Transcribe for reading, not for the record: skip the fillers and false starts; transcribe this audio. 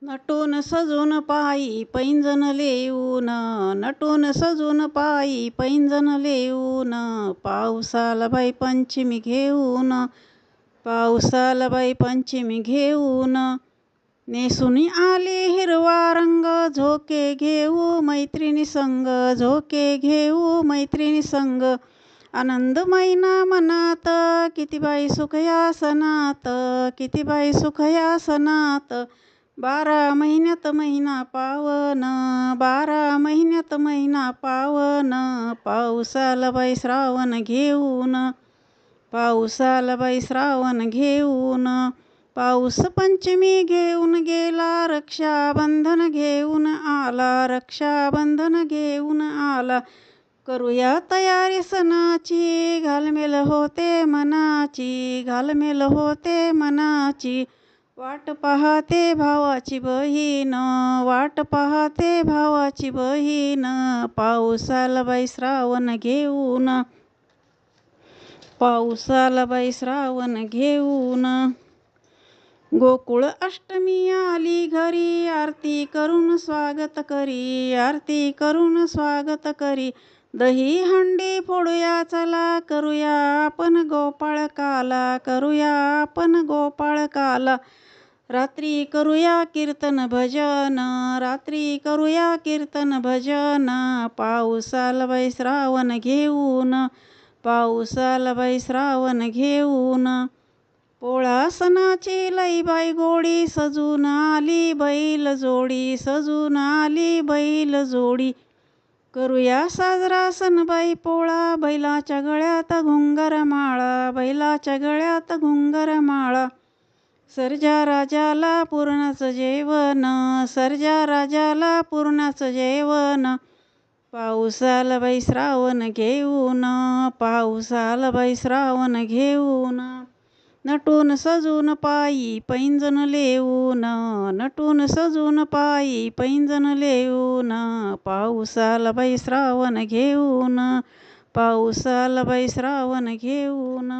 नटून सजून पायी पैंजण लेऊन, नटून सजून पायी पैंजण लेऊन, पाऊस आला बाई पंचमी घेऊन, पाऊस आला बाई पंचमी घेऊन. नेसून आली हिरवा रंग, झोके घेऊ मैत्रिणी संग, झोके घेऊ मैत्रिणी संग. आनंद मैना मनात, किती बाई सुख या सणात, किती बाई सुख या सणात. 12 महिन्यात महिना पावन, 12 महिन्यात महिना पावन. पाऊस आला बाई श्रावण घेऊन, पाऊस आला बाई श्रावण घेऊन. पाऊस पंचमी घेऊन गेला, रक्षाबंधन घेऊन आला, रक्षाबंधन घेऊन आला. करूया तयारी सणाची, घालमेल होते मनाची, घालमेल होते मनाची. वाट पाहते भावाची बहीण, वाट पाहते भावाची बहीण. पाऊस आला बाई श्रावण घेऊन, पाऊस आला बाई श्रावण घेऊन. गोकुळ अष्टमी आली घरी, आरती करून स्वागत करी, आरती करून स्वागत करी. दही हंडी फोडूया चला, करूया आपण गोपाळकाला, करूया आपण गोपाळकाला. रात्री करूया कीर्तन भजन, रात्री करूया कीर्तन भजन. पाऊस आला बाई श्रावण घेऊन, पाऊस आला बाई श्रावण घेऊन. पोळा सणाची लई बाई गोडी, सजून आली बैल जोडी, सजून आली बैल जोडी. करूया साजरा सण बाई पोळा, बैलाच्या गळ्यात घुंगर माळा, बैलाच्या गळ्यात घुंगर माळा. सर्जा राजाला पुरणाचं जेवण, सर्जा राजाला पुरणाचं जेवण. पाऊस आला बाई श्रावण घेऊन, पाऊस आला बाई श्रावण घेऊन. नटून सजून पायी पैंजण लेऊन, नटून सजून पायी पैंजण लेऊन. पाऊस आला बाई श्रावण घेऊन, पाऊस आला बाई श्रावण घेऊन.